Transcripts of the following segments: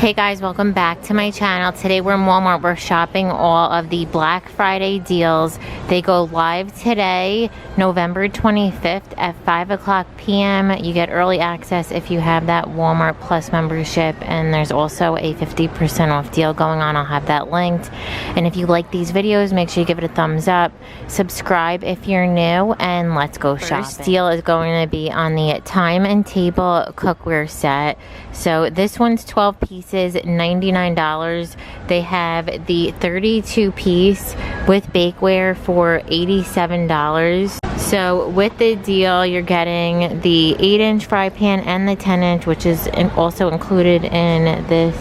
Hey guys, welcome back to my channel. Today we're in Walmart. We're shopping all of the Black Friday deals. They go live today, November 25th at 5 o'clock p.m. You get early access if you have that Walmart Plus membership, and there's also a 50% off deal going on. I'll have that linked. And if you like these videos, make sure you give it a thumbs up. Subscribe if you're new, and let's go shopping. First deal is going to be on the time and table cookware set. So this one's 12 pieces, $99. They have the 32 piece with bakeware for $87. So with the deal, you're getting the 8-inch fry pan and the 10-inch, which is also included in this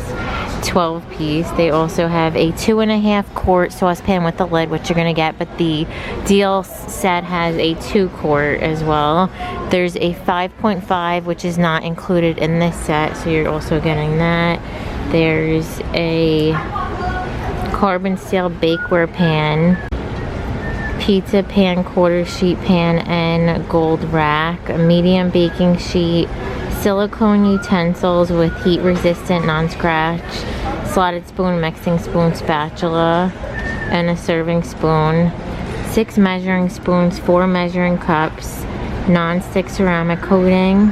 12 piece. They also have a 2.5 quart saucepan with the lid, which you're gonna get, but the deal set has a 2 quart as well. There's a 5.5, which is not included in this set, so you're also getting that. There's a carbon steel bakeware pan, pizza pan, quarter sheet pan, and gold rack, a medium baking sheet, silicone utensils with heat resistant non-scratch, slotted spoon, mixing spoon, spatula, and a serving spoon, 6 measuring spoons, 4 measuring cups, non-stick ceramic coating.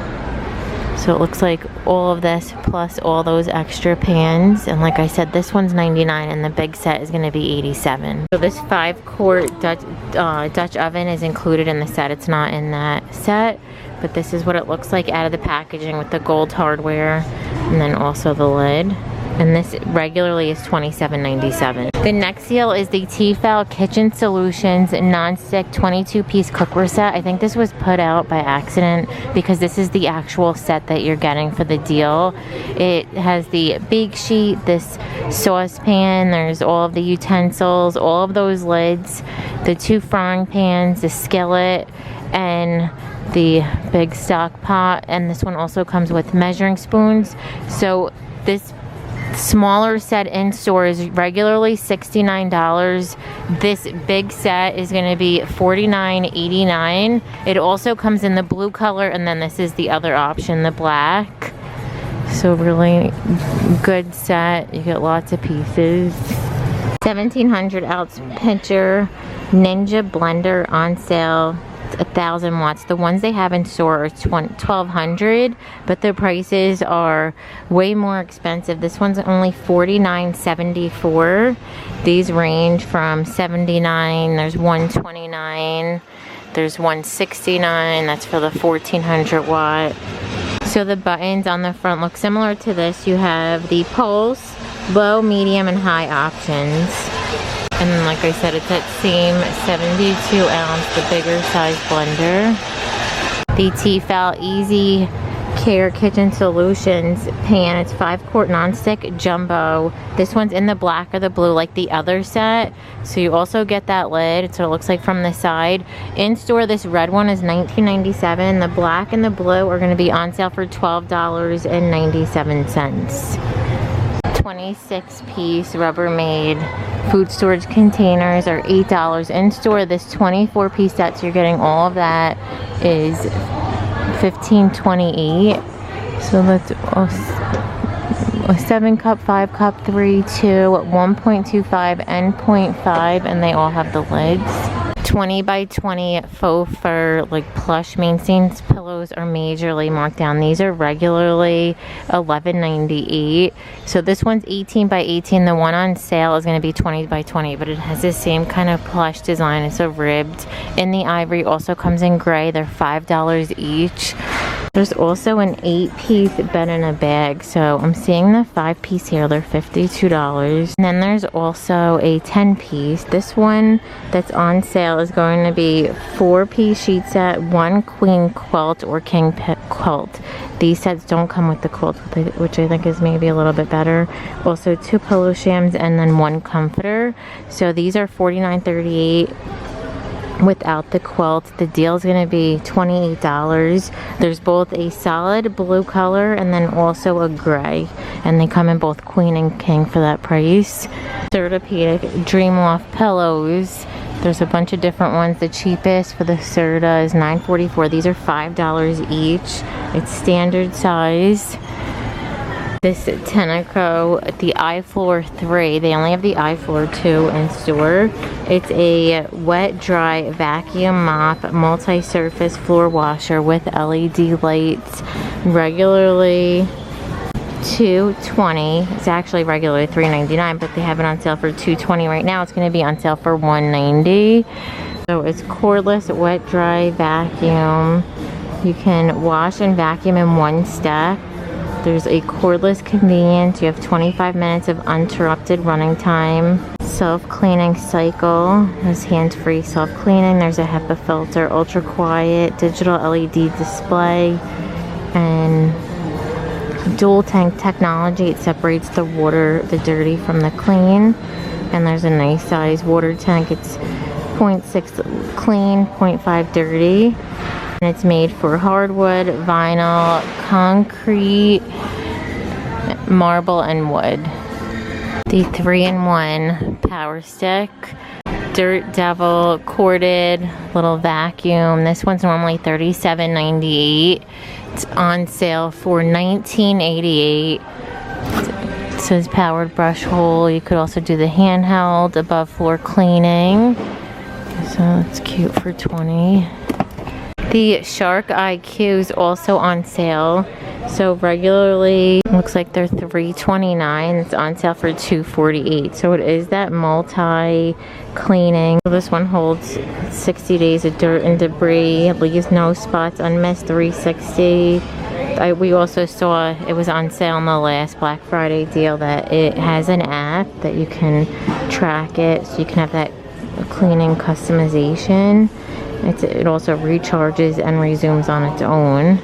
So it looks like all of this plus all those extra pans, and like I said, this one's $99 and the big set is going to be $87. So this 5-quart Dutch oven is included in the set. It's not in that set, but this is what it looks like out of the packaging with the gold hardware and then also the lid. And this regularly is $27.97. The next deal is the Tefal Kitchen Solutions non-stick 22-piece cookware set. I think this was put out by accident because this is the actual set that you're getting for the deal. It has the bake sheet, this saucepan, there's all of the utensils, all of those lids, the 2 frying pans, the skillet, and the big stock pot. And this one also comes with measuring spoons. So this smaller set in store is regularly $69. This big set is going to be $49.89. It also comes in the blue color, and then this is the other option, the black. So really good set. You get lots of pieces. 1700 ounce pitcher Ninja blender on sale. 1,000 watts. The ones they have in store are 1,200, but the prices are way more expensive. This one's only $49.74. These range from $79. There's $129. There's $169. That's for the 1,400 watt. So the buttons on the front look similar to this. You have the pulse, low, medium, and high options. And then, like I said, it's that same 72 ounce, the bigger size blender. The Tefal Easy Care Kitchen Solutions pan. It's 5-quart non-stick jumbo. This one's in the black or the blue like the other set. So you also get that lid. It's what it looks like from the side. In store, this red one is $19.97. The black and the blue are going to be on sale for $12.97. 26-piece Rubbermaid food storage containers are $8 in store. This 24-piece set, so you're getting all of that, is $15.28. So that's a 7-cup, 5-cup, 3, 2, 1.25, and 0.5, and they all have the lids. 20 by 20 faux fur, like plush main scenes pillows are majorly marked down. These are regularly $11.98. So this one's 18 by 18. The one on sale is going to be 20 by 20, but it has the same kind of plush design. It's a ribbed. In the ivory, also comes in gray. They're $5 each. There's also an 8-piece bed in a bag. So I'm seeing the 5-piece here. They're $52. And then there's also a 10-piece. This one that's on sale is going to be 4-piece sheet set, 1 queen quilt or king quilt. These sets don't come with the quilt, which I think is maybe a little bit better. Also 2 pillow shams and then 1 comforter. So these are $49.38. Without the quilt. The deal is going to be $28. There's both a solid blue color and then also a gray, and they come in both queen and king for that price. Sertapedic Dreamloft pillows. There's a bunch of different ones. The cheapest for the Serta is $9.44. These are $5 each. It's standard size. This Tenneco, the iFloor 3, they only have the iFloor 2 in store. It's a wet dry vacuum mop multi-surface floor washer with LED lights, regularly $220. It's actually regularly $399, but they have it on sale for $220 right now. It's going to be on sale for $190. So it's cordless wet dry vacuum. You can wash and vacuum in one step. There's a cordless convenience. You have 25 minutes of uninterrupted running time. Self-cleaning cycle. There's hands-free self-cleaning. There's a HEPA filter, ultra quiet, digital LED display, and dual tank technology. It separates the water, the dirty from the clean. And there's a nice size water tank. It's 0.6 clean, 0.5 dirty. And it's made for hardwood, vinyl, concrete, marble, and wood. The 3-in-1 power stick, Dirt Devil corded little vacuum. This one's normally $37.98. It's on sale for $19.88. It says powered brush hole. You could also do the handheld above floor cleaning. So that's cute for $20. The Shark IQ is also on sale. So regularly, looks like they're $329. It's on sale for $248. So it is that multi-cleaning. This one holds 60 days of dirt and debris. It leaves no spots, unmissed 360. We also saw it was on sale on the last Black Friday deal that it has an app that you can track it. So you can have that cleaning customization. It also recharges and resumes on its own.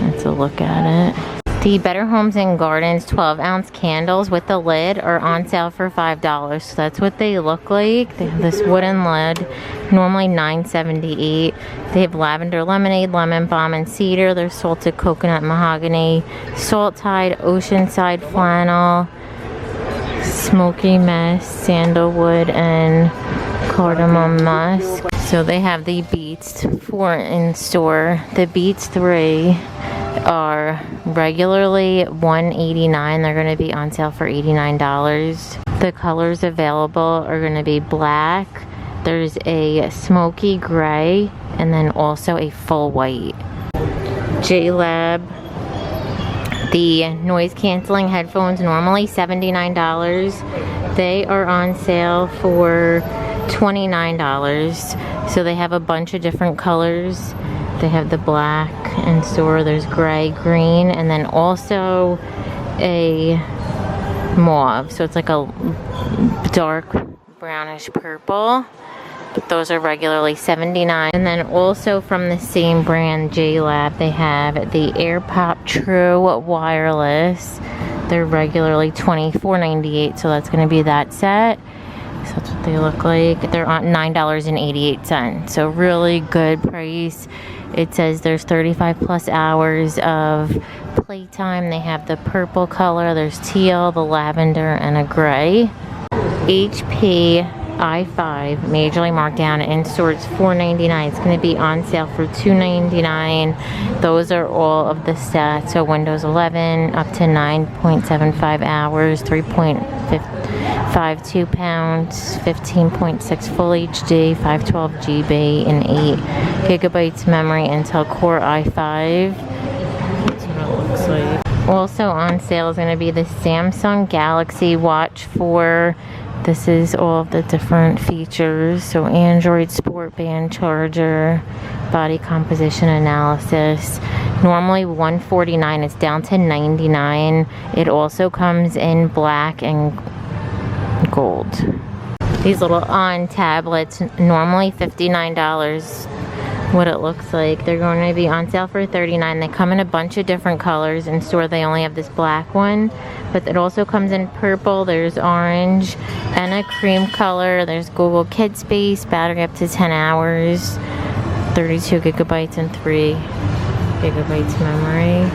Let's look at it. The Better Homes and Gardens 12-ounce candles with the lid are on sale for $5. So that's what they look like. They have this wooden lid, normally $9.78. They have lavender lemonade, lemon balm, and cedar. There's salted coconut mahogany, salt tide, oceanside flannel, smoky mist, sandalwood, and cardamom musk. So they have the Beats 4 in store. The Beats 3 are regularly $189. They're going to be on sale for $89. The colors available are going to be black. There's a smoky gray and then also a full white. JLab. The noise canceling headphones, normally $79. They are on sale for $29. So they have a bunch of different colors. They have the black in store. There's gray, green, and then also a mauve. So it's like a dark brownish purple. But those are regularly $79. And then also from the same brand, JLab, they have the AirPop True Wireless. They're regularly $24.98. So that's going to be that set. So that's what they look like. They're on $9.88. So really good price. It says there's 35 plus hours of playtime. They have the purple color, there's teal, the lavender, and a gray. HP i5 majorly marked down in store. It's $4.99. It's going to be on sale for $2.99. Those are all of the stats. So Windows 11 up to 9.75 hours, 3.52 pounds, 15.6 full HD, 512 GB, and 8 gigabytes memory. Intel Core i5. That's what it looks like. Also on sale is going to be the Samsung Galaxy Watch 4. This is all of the different features. So Android Sport Band charger, body composition analysis. Normally $149. It's down to $99. It also comes in black and gold. These little on tablets, normally $59. What it looks like. They're going to be on sale for $39. They come in a bunch of different colors. In store they only have this black one, but it also comes in purple, there's orange, and a cream color. There's Google Kid Space, battery up to 10 hours, 32 gigabytes and 3 gigabytes memory.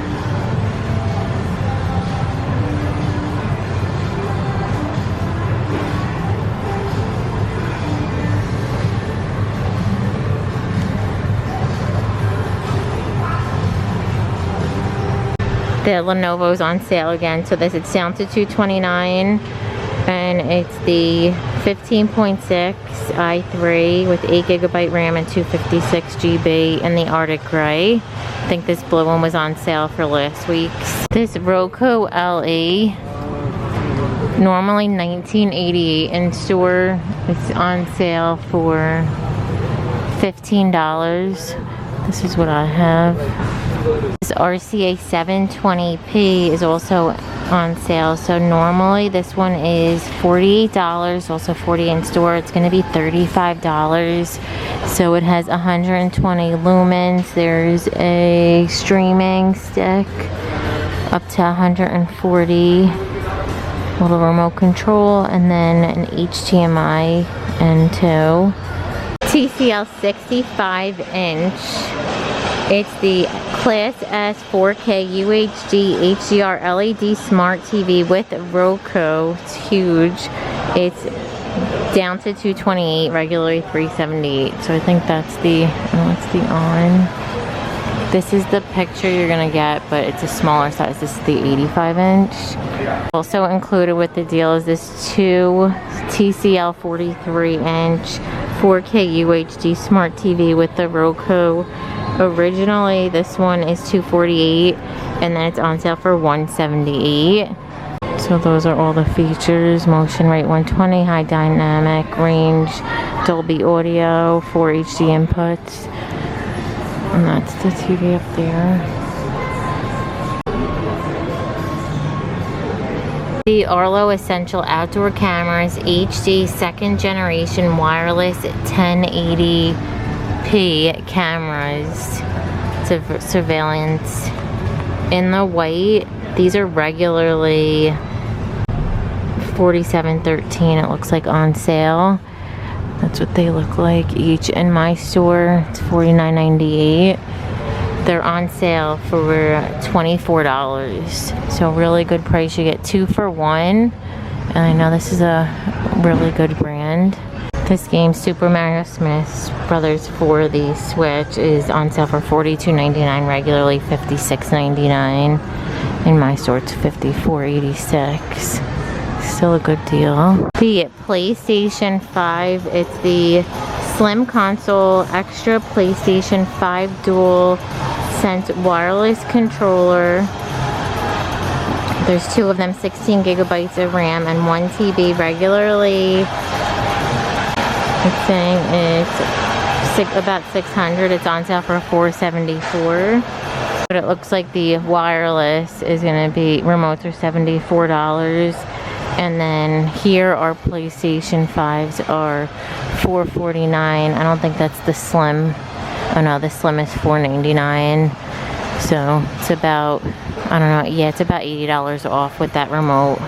The Lenovo's on sale again. So this, it's down to $229, and it's the 15.6 i3 with 8GB RAM and 256 GB in the Arctic Gray. I think this blue one was on sale for last week's. This Roku LE, normally $19.88 in store, it's on sale for $15. This is what I have. This RCA 720p is also on sale. So normally this one is $48, also $40 in store. It's going to be $35. So it has 120 lumens. There's a streaming stick up to 140, little remote control, and then an HDMI N2. TCL 65-inch. It's the Class S 4K UHD HDR LED Smart TV with Roku. It's huge. It's down to $228, regularly $378. So I think that's the on. This is the picture you're gonna get, but it's a smaller size. This is the 85-inch. Also included with the deal is this two TCL 43-inch 4K UHD Smart TV with the Roku. Originally this one is $248, and then it's on sale for $178. So those are all the features: motion rate 120, high dynamic range, Dolby audio, 4 HD inputs, and that's the TV up there. The Arlo Essential Outdoor Cameras HD second generation wireless 1080p cameras. Surveillance in the white. These are regularly $47.13. It looks like on sale. That's what they look like each. In my store, it's $49.98. They're on sale for $24. So really good price. You get 2 for 1. And I know this is a really good brand. This game, Super Mario Smith Brothers for the Switch, is on sale for $42.99, regularly $56.99. In my store, it's $54.86. Still a good deal. The PlayStation 5, it's the Slim Console Extra PlayStation 5 Dual Sense Wireless Controller. There's 2 of them, 16 gigabytes of RAM and 1 TB, regularly it's saying it's about $600. It's on sale for $474. But it looks like the wireless is going to be, remotes are $74. And then here our PlayStation 5s are $449. I don't think that's the Slim. Oh no, the Slim is $499. So it's about, I don't know, yeah, it's about $80 off with that remote.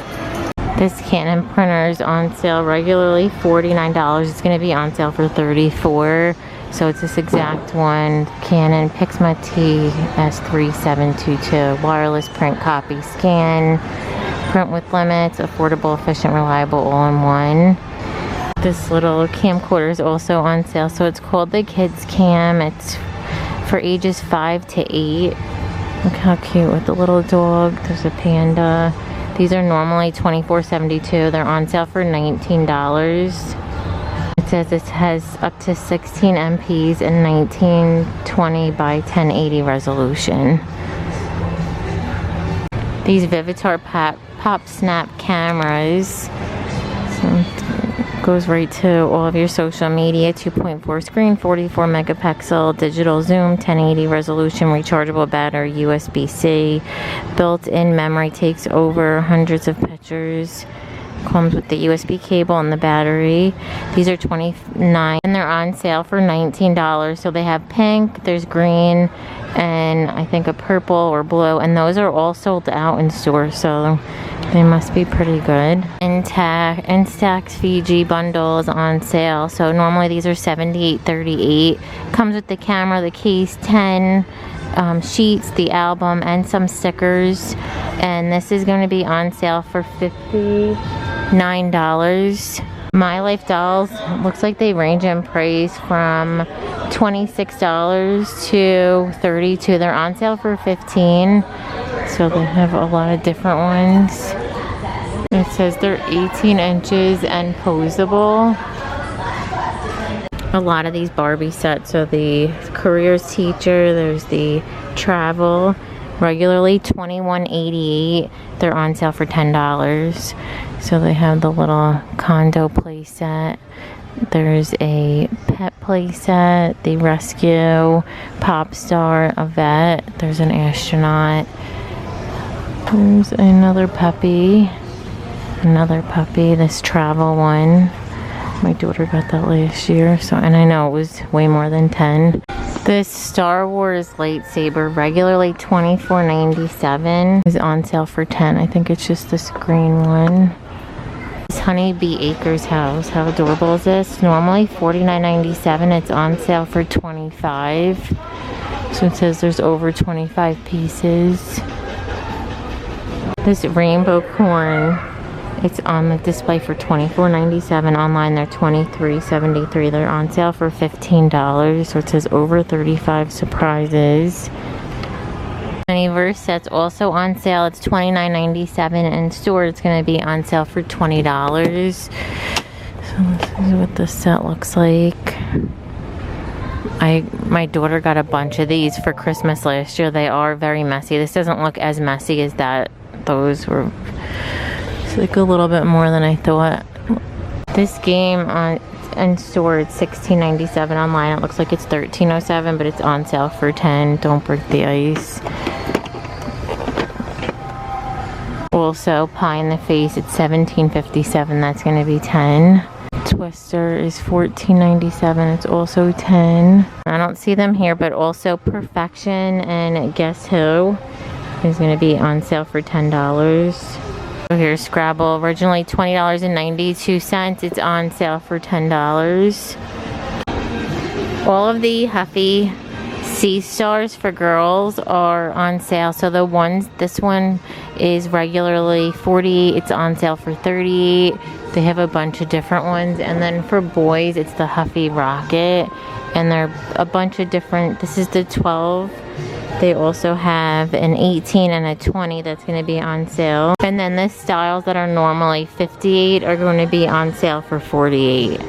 This Canon printer is on sale, regularly $49. It's going to be on sale for $34. So it's this exact one, Canon Pixma TS3722. Wireless print, copy, scan, print with limits, affordable, efficient, reliable, all-in-one. This little camcorder is also on sale. So it's called the Kids Cam. It's for ages 5 to 8. Look how cute with the little dog. There's a panda. These are normally $24.72. They're on sale for $19. It says this has up to 16 MPs and 1920 by 1080 resolution. These Vivitar Pop Snap cameras. So goes right to all of your social media. 2.4 screen, 44 megapixel digital zoom, 1080 resolution, rechargeable battery, USB-C, built-in memory, takes over hundreds of pictures, comes with the USB cable and the battery. These are $29 and they're on sale for $19. So they have pink, there's green, and I think a purple or blue, and those are all sold out in stores, so they must be pretty good. Instax Fiji bundle is on sale. So normally these are $78.38. Comes with the camera, the case, 10 sheets, the album, and some stickers. And this is going to be on sale for $59. My Life dolls, looks like they range in price from $26 to $32. They're on sale for $15. So they have a lot of different ones. It says they're 18 inches and posable. A lot of these Barbie sets. So the careers teacher, there's the travel, regularly $21.88. They're on sale for $10. So they have the little condo play set. There's a pet play set, the rescue, pop star, a vet. There's an astronaut. There's another puppy. This travel one. My daughter got that last year, so, and I know it was way more than 10. This Star Wars lightsaber, regularly $24.97, is on sale for 10. I think it's just this green one. This Honeybee Acres house, how adorable is this? Normally $49.97, it's on sale for $25. So it says there's over 25 pieces. This rainbow corn, it's on the display for $24.97. Online, they're $23.73. They're on sale for $15. So it says over 35 surprises. Verse sets also on sale. It's $29.97. In store, it's going to be on sale for $20. So this is what the set looks like. My daughter got a bunch of these for Christmas last year. They are very messy. This doesn't look as messy as that. Those were... It's like a little bit more than I thought. This game in store, it's $16.97. Online, it looks like it's $13.07, but it's on sale for $10. Don't break the ice. Also, pie in the face, it's $17.57. That's going to be $10. Twister is $14.97. It's also $10. I don't see them here, but also Perfection and Guess Who is going to be on sale for $10. Here's Scrabble, originally $20.92. It's on sale for $10. All of the Huffy Sea Stars for girls are on sale. So the ones, this one is regularly $40. It's on sale for $38. They have a bunch of different ones. And then for boys, it's the Huffy Rocket. And they're a bunch of different, this is the 12. They also have an 18 and a 20 that's going to be on sale. And then the styles that are normally $58 are going to be on sale for $48.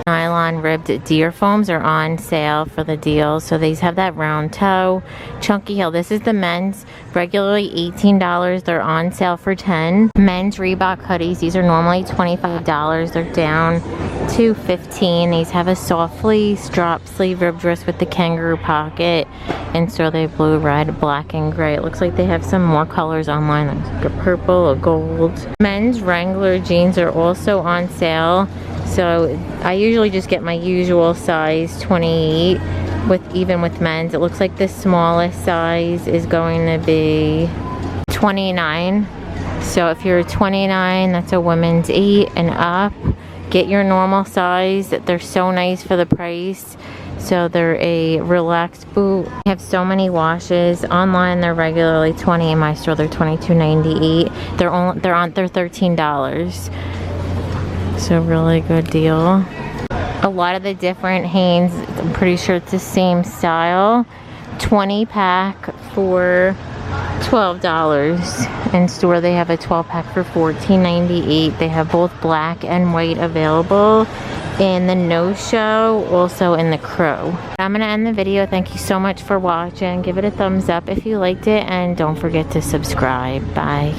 Nylon ribbed deer foams are on sale for the deal. So these have that round toe. Chunky heel. This is the men's. Regularly $18. They're on sale for $10. Men's Reebok hoodies. These are normally $25. They're down to $15. These have a soft fleece, drop sleeve ribbed wrist with the kangaroo pocket. In store they have blue, red, black, and gray. It looks like they have some more colors online. Like a purple, a gold. Men's Wrangler jeans are also on sale. So I usually just get my usual size 28 even with men's. It looks like the smallest size is going to be 29. So if you're 29, that's a women's 8 and up. Get your normal size. They're so nice for the price. So they're a relaxed boot. They have so many washes. Online they're regularly $20. In my store they're $22.98. They're $13. So really good deal. A lot of the different Hanes, I'm pretty sure it's the same style. 20 pack for $12. In store they have a 12 pack for $14.98. They have both black and white available in the No Show, also in the Crow. I'm gonna end the video. Thank you so much for watching. Give it a thumbs up if you liked it, and don't forget to subscribe. Bye.